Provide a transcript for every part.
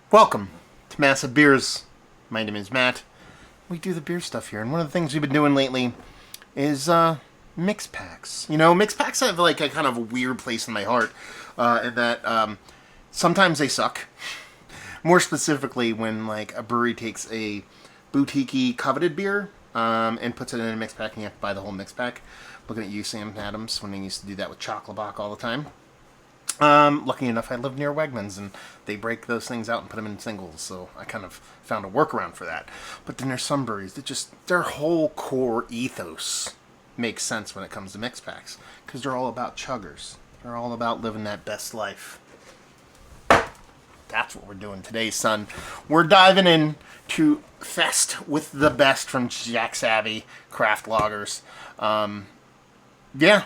Welcome to Massive Beers. My name is Matt. We do the beer stuff here, and one of the things we've been doing lately is mix packs. You know, mix packs have like a kind of weird place in my heart, in that sometimes they suck. More specifically, when like a brewery takes a boutique-y coveted beer and puts it in a mix pack, and you have to buy the whole mix pack. Looking at you, Sam Adams, when they used to do that with Chocolate Bach all the time. Lucky enough, I live near Wegmans, and they break those things out and put them in singles, so I kind of found a workaround for that. But then there's some breweries that just, their whole core ethos makes sense when it comes to mix packs, because they're all about chuggers. They're all about living that best life. That's what we're doing today, son. We're diving in to Fest with the best from Jack's Abbey Craft Lagers. Yeah,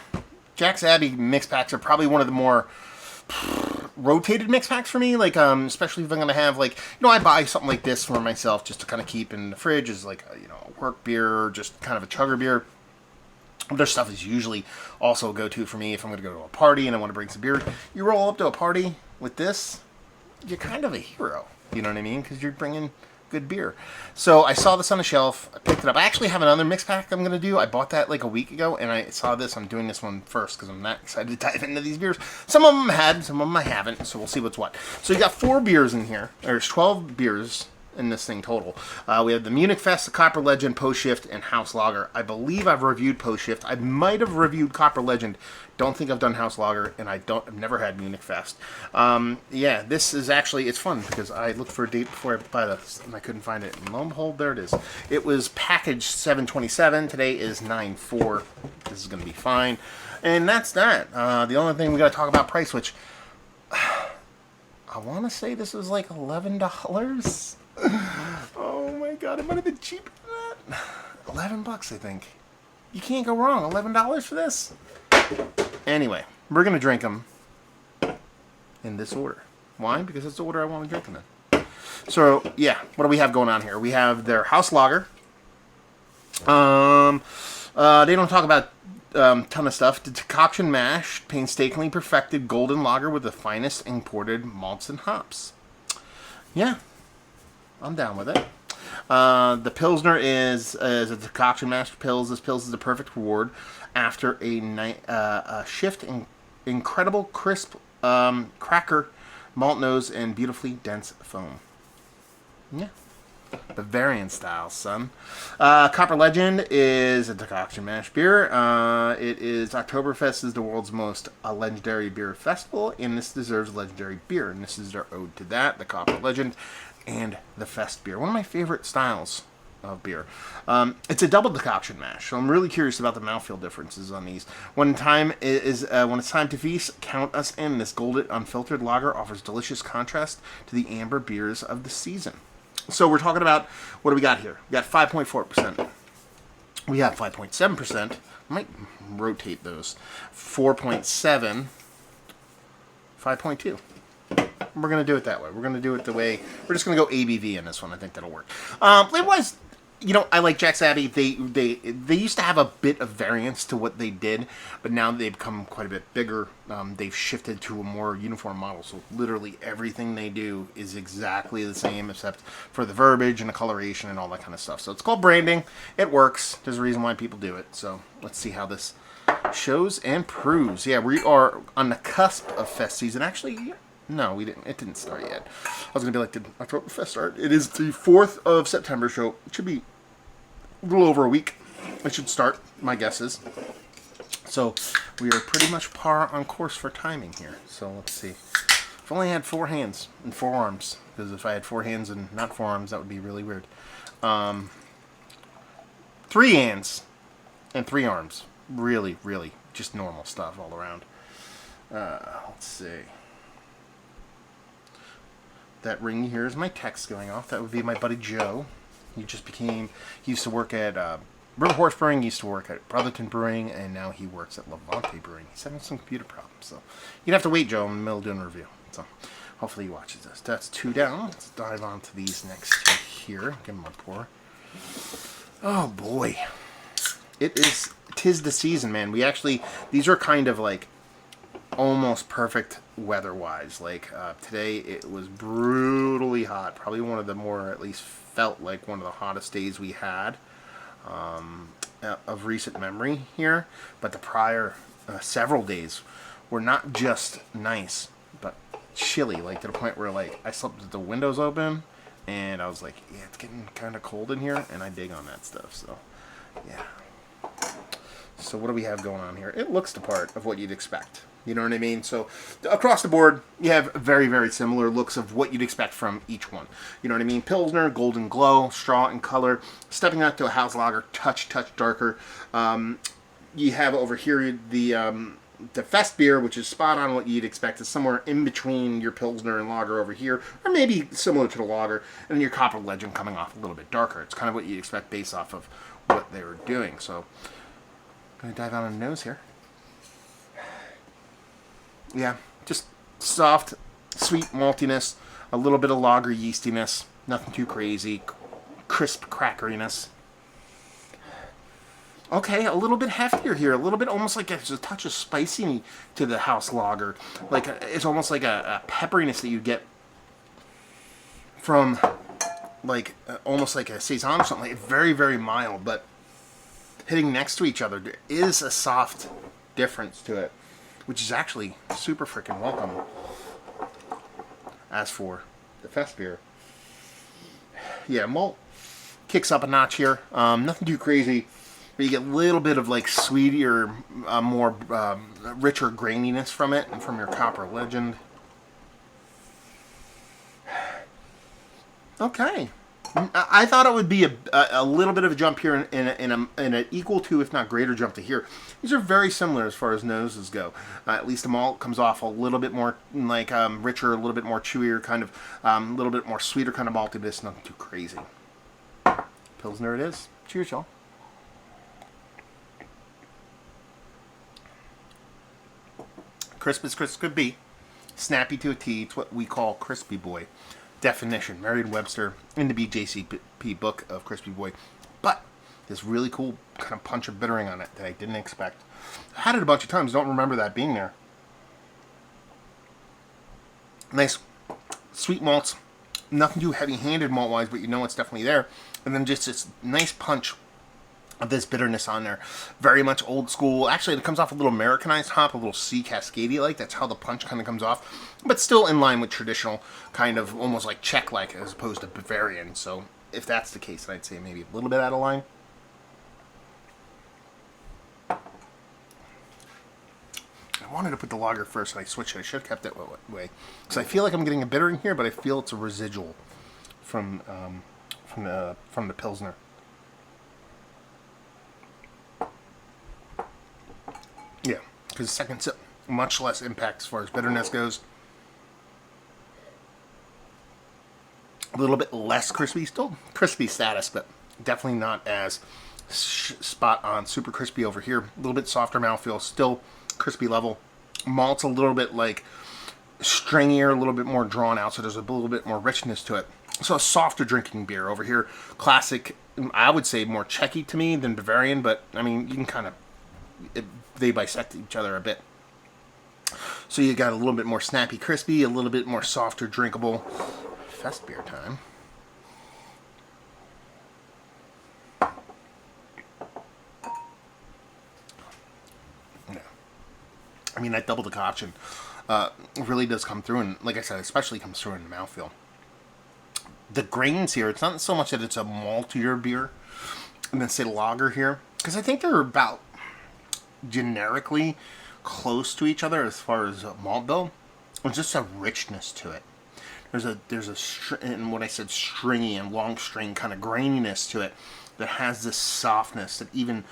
Jack's Abbey mix packs are probably one of the more rotated mix packs for me, like especially if I'm gonna have, like, I buy something like this for myself just to kind of keep in the fridge as like a work beer, or just kind of a chugger beer. Their stuff is usually also a go-to for me if I'm gonna go to a party and I want to bring some beer. You roll up to a party with this, you're kind of a hero, you know what I mean, because you're bringing good beer. So I saw this on the shelf, I picked it up. I actually have another mix pack I'm going to do. I bought that like a week ago, and I saw this. I'm doing this one first because I'm not excited to dive into these beers. Some of them I had, some of them I haven't, so we'll see what's what. So you got 4 beers in here. There's 12 beers in this thing total. We have the Munich Fest, the Copper Legend, Post Shift, and House Lager. I believe I've reviewed Post Shift. I might have reviewed Copper Legend. Don't think I've done House Lager, and I've never had Munich Fest. Yeah, this is actually, it's fun because I looked for a date before I buy this, and I couldn't find it. And lo and behold, there it is. It was packaged 7/27. Today is 9/4. This is going to be fine. And that's that. The only thing we got to talk about price, which I want to say this was like $11. Oh my god, it might have been cheaper than that. $11, I think. You can't go wrong. $11 for this. Anyway, we're going to drink them in this order. Why? Because it's the order I want to drink them in. So, yeah, what do we have going on here? We have their House Lager. They don't talk about ton of stuff. The decoction mash, painstakingly perfected golden lager with the finest imported malts and hops. Yeah, I'm down with it. The Pilsner is a decoction mash Pils. This Pils is the perfect reward after a shift in incredible crisp cracker, malt nose, and beautifully dense foam. Yeah. Bavarian style, son. Copper Legend is a decoction mash beer. It is Oktoberfest is the world's most legendary beer festival, and this deserves legendary beer. And this is their ode to that, the Copper Legend and the Fest beer. One of my favorite styles of beer. It's a double decoction mash, so I'm really curious about the mouthfeel differences on these. When it's time to feast, count us in. This golden unfiltered lager offers delicious contrast to the amber beers of the season. So we're talking about, what do we got here? We got 5.4%. We have 5.7%. I might rotate those. 4.7. 5.2. We're going to do it that way. We're going to do it the way, we're just going to go ABV in this one. I think that'll work. Flavor-wise, I like Jack's Abbey. They used to have a bit of variance to what they did, but now they've become quite a bit bigger. They've shifted to a more uniform model, so literally everything they do is exactly the same except for the verbiage and the coloration and all that kind of stuff. So it's called branding. It works. There's a reason why people do it. So let's see how this shows and proves. Yeah, we are on the cusp of Fest season. Actually, no, we didn't. It didn't start yet. I was going to be like, did Oktoberfest start? It is the 4th of September, so it should be a little over a week. It should start, my guess is. So we are pretty much par on course for timing here. So let's see. If I only had 4 hands and 4 arms, because if I had 4 hands and not 4 arms, that would be really weird. 3 hands and 3 arms. Really, really just normal stuff all around. Let's see. That ring here is my text going off. That would be my buddy Joe. He used to work at River Horse Brewing, he used to work at Brotherton Brewing, and now he works at Levante Brewing. He's having some computer problems, so you'd have to wait, Joe, in the middle of doing a review. So hopefully he watches this. That's 2 down. Let's dive on to these next 2 here. Give him a pour. Oh boy, tis the season, man. These are kind of like almost perfect weather-wise. Like today, it was brutally hot. Probably one of the more, at least felt like one of the hottest days we had of recent memory here. But the prior several days were not just nice, but chilly. Like to the point where like I slept with the windows open, and I was like, yeah, it's getting kind of cold in here, and I dig on that stuff. So, yeah. So what do we have going on here? It looks the part of what you'd expect. You know what I mean? So across the board, you have very, very similar looks of what you'd expect from each one. You know what I mean? Pilsner, golden glow, straw in color. Stepping out to a house lager, touch darker. You have over here the Fest beer, which is spot on what you'd expect. Is somewhere in between your Pilsner and lager over here, or maybe similar to the lager, and then your Copper Legend coming off a little bit darker. It's kind of what you'd expect based off of what they were doing. So I'm going to dive out on the nose here. Yeah, just soft, sweet maltiness, a little bit of lager yeastiness, nothing too crazy, crisp crackeriness. Okay, a little bit heftier here, a little bit almost like there's a touch of spicy to the house lager. Like it's almost like a pepperiness that you get from like almost like a Saison or something. Like very, very mild, but hitting next to each other, there is a soft difference to it, which is actually super freaking welcome. As for the Fest beer, yeah, malt kicks up a notch here. Nothing too crazy, but you get a little bit of like sweeter, more richer graininess from it, and from your Copper Legend. Okay. I thought it would be a little bit of a jump here in an equal to, if not greater, jump to here. These are very similar as far as noses go. At least the malt comes off a little bit more like richer, a little bit more chewier, kind of a little bit more sweeter kind of maltiness, nothing too crazy. Pilsner it is. Cheers, y'all. Crisp as crisp could be. Snappy to a T. It's what we call Crispy Boy. Definition, Merriam-Webster in the BJCP book of Crispy Boy. But this really cool kind of punch of bittering on it that I didn't expect. I had it a bunch of times, don't remember that being there. Nice sweet malts. Nothing too heavy-handed malt-wise, but you know it's definitely there. And then just this nice punch of this bitterness on there. Very much old school. Actually, it comes off a little Americanized hop, a little sea cascade-like. That's how the punch kind of comes off. But still in line with traditional, kind of almost like Czech-like as opposed to Bavarian. So if that's the case, then I'd say maybe a little bit out of line. I wanted to put the lager first, and I switched it. I should have kept it that way. Because I feel like I'm getting a bittering here, but I feel it's a residual from the Pilsner. Yeah, because second sip, much less impact as far as bitterness goes. A little bit less crispy, still crispy status, but definitely not as spot on super crispy over here. A little bit softer mouthfeel, still crispy level. Malt's a little bit like stringier, a little bit more drawn out, so there's a little bit more richness to it. So a softer drinking beer over here. Classic, I would say more Czechy to me than Bavarian, but I mean, you can kind of... they bisect each other a bit. So you got a little bit more snappy, crispy, a little bit more softer, drinkable. Fest beer time. Yeah. I mean, that double decoction really does come through, and like I said, especially comes through in the mouthfeel. The grains here, it's not so much that it's a maltier beer, and then say lager here, because I think they're about generically close to each other as far as malt bill. There's just a richness to it. There's a and what I said, stringy and long string kind of graininess to it that has this softness that even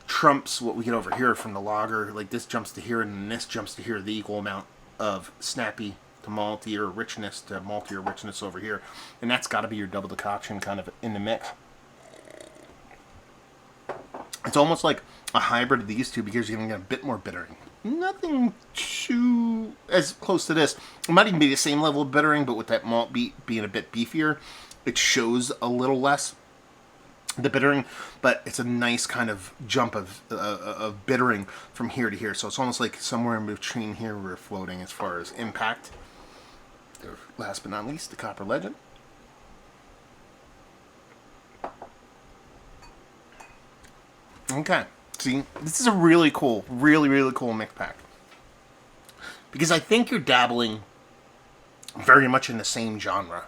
trumps what we get over here from the lager. Like this jumps to here and this jumps to here, the equal amount of snappy to maltier richness to maltier richness over here, and that's got to be your double decoction kind of in the mix. It's almost like a hybrid of these two because you're going to get a bit more bittering. Nothing too as close to this. It might even be the same level of bittering, but with that malt being a bit beefier, it shows a little less. the bittering, but it's a nice kind of jump of bittering from here to here. So it's almost like somewhere in between here we're floating as far as impact. Last but not least, the Copper Legend. Okay, see, this is a really cool, really cool mix pack. Because I think you're dabbling very much in the same genre.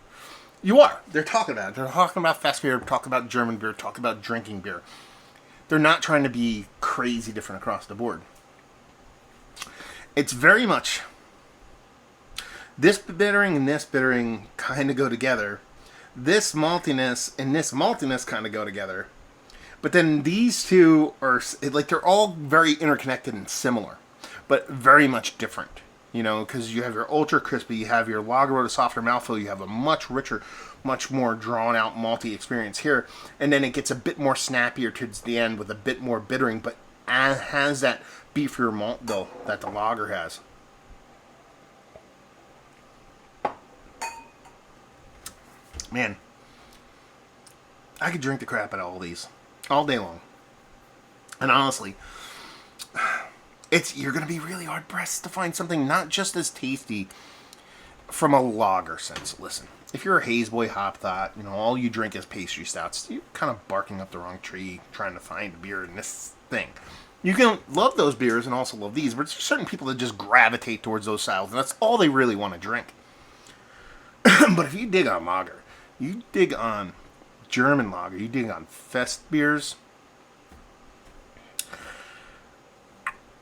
You are. They're talking about it. They're talking about fast beer, talking about German beer, talking about drinking beer. They're not trying to be crazy different across the board. It's very much this bittering and this bittering kind of go together. This maltiness and this maltiness kind of go together. But then these two are, like, they're all very interconnected and similar, but very much different. You know, because you have your ultra crispy, you have your lager with a softer mouthfeel, you have a much richer, much more drawn out malty experience here, and then it gets a bit more snappier towards the end with a bit more bittering, but has that beefier malt though that the lager has. Man, I could drink the crap out of all these all day long, and honestly, you're going to be really hard pressed to find something not just as tasty from a lager sense. Listen, if you're a haze boy hop thought, you know, all you drink is pastry stouts, you're kind of barking up the wrong tree trying to find a beer in this thing. You can love those beers and also love these, but there's certain people that just gravitate towards those styles, and that's all they really want to drink. But if you dig on lager, you dig on German lager, you dig on fest beers,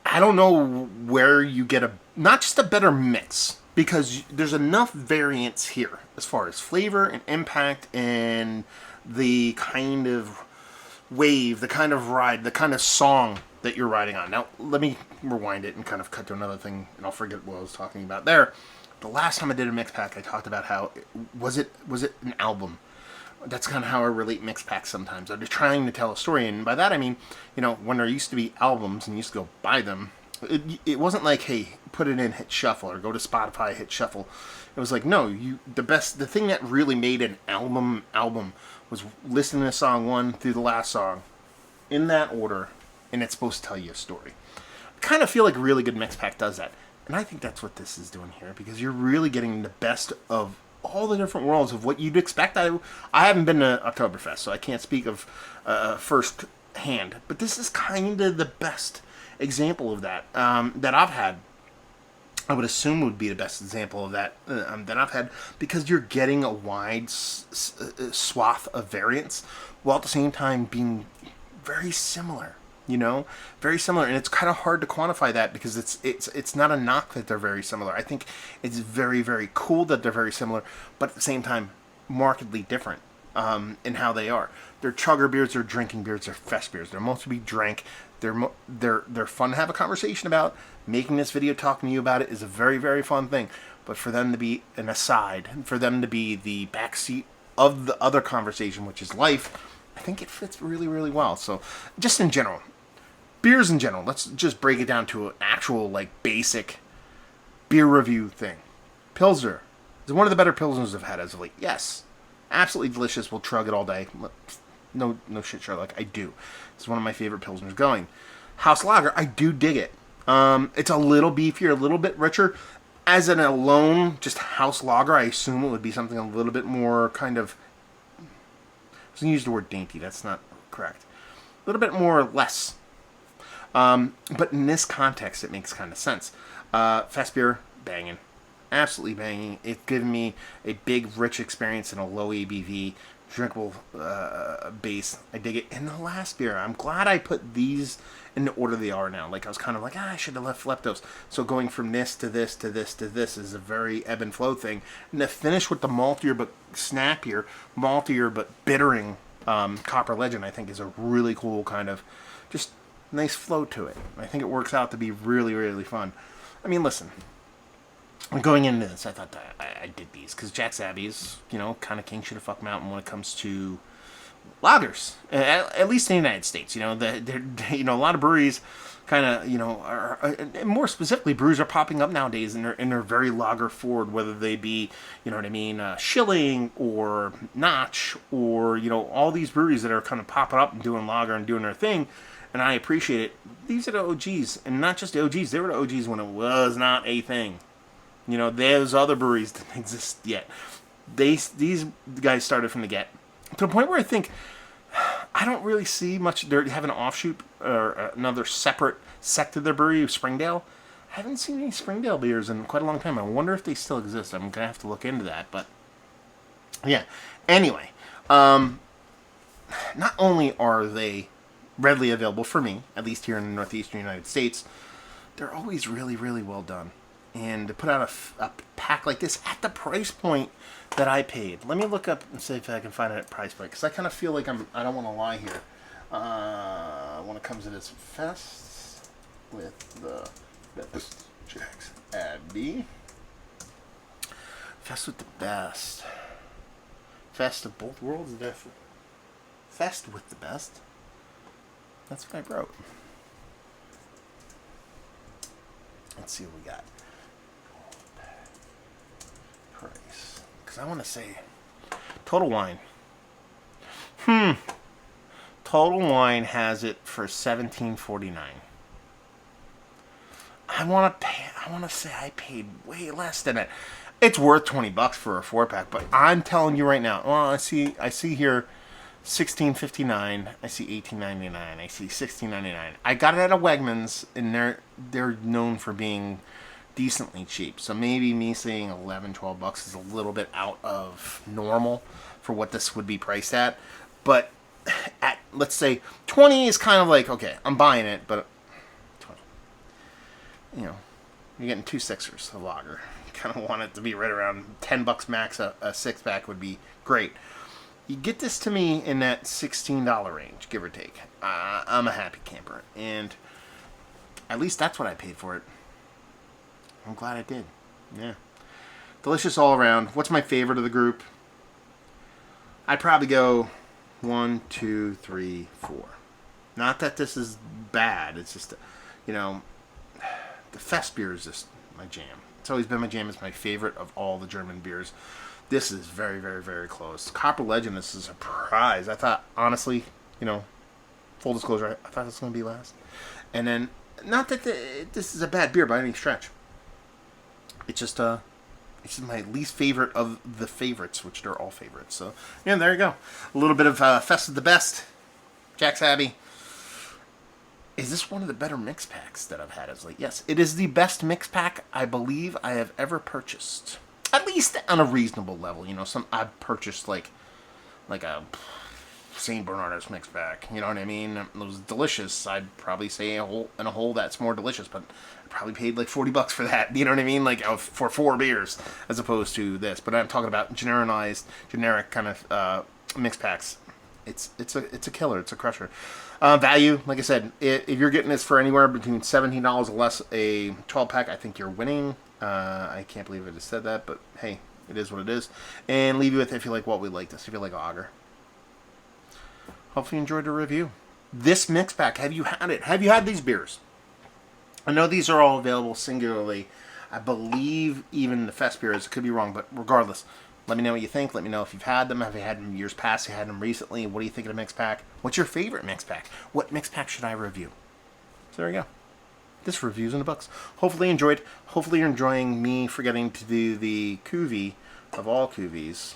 I don't know where you get not just a better mix, because there's enough variance here as far as flavor and impact and the kind of wave, the kind of ride, the kind of song that you're riding on. Now, let me rewind it and kind of cut to another thing, and I'll forget what I was talking about there. The last time I did a mix pack, I talked about how, was it an album? That's kind of how I relate mix packs sometimes. I'm just trying to tell a story, and by that I mean, you know, when there used to be albums and you used to go buy them, it wasn't like, hey, put it in, hit shuffle, or go to Spotify, hit shuffle. It was like, no, the thing that really made an album was listening to song one through the last song in that order, and it's supposed to tell you a story. I kind of feel like a really good mix pack does that, and I think that's what this is doing here, because you're really getting the best of all the different worlds of what you'd expect. I haven't been to Oktoberfest, so I can't speak of first hand, but this is kind of the best example of that that I've had. I would assume would be the best example of that that I've had, because you're getting a wide swath of variance while at the same time being very similar. You know, very similar, and it's kind of hard to quantify that, because it's not a knock that they're very similar. I think it's very cool that they're very similar, but at the same time, markedly different in how they are. They're chugger beers, they're drinking beers, they're fest beers. They're mostly to be drank. They're fun to have a conversation about. Making this video, talking to you about it, is a very fun thing. But for them to be an aside, for them to be the backseat of the other conversation, which is life, I think it fits really well. So, just in general. Beers in general, let's just break it down to an actual, like, basic beer review thing. Pilsner is one of the better Pilsners I've had as of late. Yes, absolutely delicious. We'll chug it all day. No shit, Sherlock. I do. It's one of my favorite Pilsners going. House Lager, I do dig it. It's a little beefier, a little bit richer. As an alone, just House Lager, I assume it would be something a little bit more kind of... I was going to use the word dainty. That's not correct. A little bit more or less. But in this context, it makes kind of sense. Fest beer, banging. Absolutely banging. It's given me a big, rich experience in a low ABV, drinkable base. I dig it. And the last beer, I'm glad I put these in the order they are now. Like, I was kind of like, I should have left those. So going from this to this to this to this is a very ebb and flow thing. And to finish with the maltier but snappier, maltier but bittering Copper Legend, I think is a really cool kind of just nice flow to it. I think it works out to be really fun. I mean, listen, going into this, I thought that I did these because Jack's Abbey is, you know, kind of king shit of fuck mountain when it comes to lagers, at least in the United States. You know, a lot of breweries kind of, more specifically, breweries are popping up nowadays, and they're very lager forward, whether they be, you know what I mean, Schilling or Notch, or, all these breweries that are kind of popping up and doing lager and doing their thing, and I appreciate it. These are the OGs, and not just the OGs, they were the OGs when it was not a thing. There's other breweries that didn't exist yet. These guys started from the get, to the point where I think I don't really see much. They have an offshoot or another separate sect of their brewery, Springdale. I haven't seen any Springdale beers in quite a long time. I wonder if they still exist. I'm gonna have to look into that. But yeah. Anyway, not only are they readily available for me, at least here in the northeastern United States, they're always really, really well done. And to put out a pack like this at the price point that I paid. Let me look up and see if I can find it at price point, because I kind of feel like I don't want to lie here. When it comes to this fest with the best Jack's Abbey. Fest with the best. Fest of both worlds. Fest with the best. That's what I wrote. Let's see what we got. Price. Because I want to say Total Wine. Total Wine has it for $17.49. I want to say I paid way less than it. It's worth $20 for a 4-pack, but I'm telling you right now. Well, I see here $16.59. I see $18.99. I see $16.99. I got it at a Wegmans, and they're known for being decently cheap. So maybe me saying $11-12 is a little bit out of normal for what this would be priced at. But at, let's say, 20 is kind of like, okay, I'm buying it, but 20, you're getting 2 sixers of lager. You kind of want it to be right around $10 max. A 6-pack would be great. You get this to me in that $16 range, give or take. I'm a happy camper, and at least that's what I paid for it. I'm glad I did. Yeah. Delicious all around. What's my favorite of the group? I'd probably go 1, 2, 3, 4. Not that this is bad. It's just, the Fest beer is just my jam. It's always been my jam. It's my favorite of all the German beers. This is very, very, very close. Copper Legend, this is a surprise. I thought, honestly, full disclosure, I thought this was going to be last. And then, not that this is a bad beer by any stretch. It's just my least favorite of the favorites, which they're all favorites. So, yeah, there you go. A little bit of Fest of the Best. Jack's Abbey. Is this one of the better mix packs that I've had as late? Yes, it is the best mix pack I believe I have ever purchased. At least on a reasonable level. I've purchased like a St. Bernardus mix pack. You know what I mean? It was delicious. I'd probably say in a whole that's more delicious, but I probably paid like $40 for that. You know what I mean? Like for 4 beers as opposed to this. But I'm talking about generic kind of mix packs. It's a killer. It's a crusher. Value, like I said, if you're getting this for anywhere between $17 or less a 12-pack, I think you're winning. I can't believe I just said that, but hey, it is what it is. And leave you with if you like what we like this, if you like lager. Hopefully you enjoyed the review. This mix pack, have you had it? Have you had these beers? I know these are all available singularly. I believe even the Fest beers, could be wrong, but regardless, let me know what you think. Let me know if you've had them. Have you had them in years past? Have you had them recently? What do you think of the mix pack? What's your favorite mix pack? What mix pack should I review? So there you go. This review's in the books. Hopefully you enjoyed. Hopefully you're enjoying me forgetting to do the cuvee of all cuvees.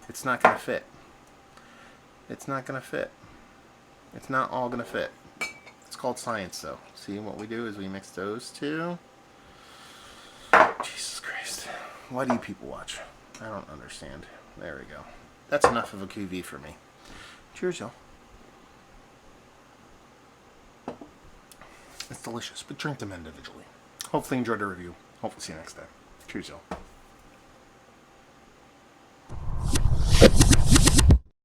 It's not going to fit. It's not going to fit. It's not all going to fit. It's called science, though. See, what we do is we mix those two. Jesus Christ. Why do you people watch? I don't understand. There we go. That's enough of a cuvee for me. Cheers, y'all. It's delicious, but drink them individually. Hopefully you enjoyed the review. Hopefully see you next time. Cheers, y'all.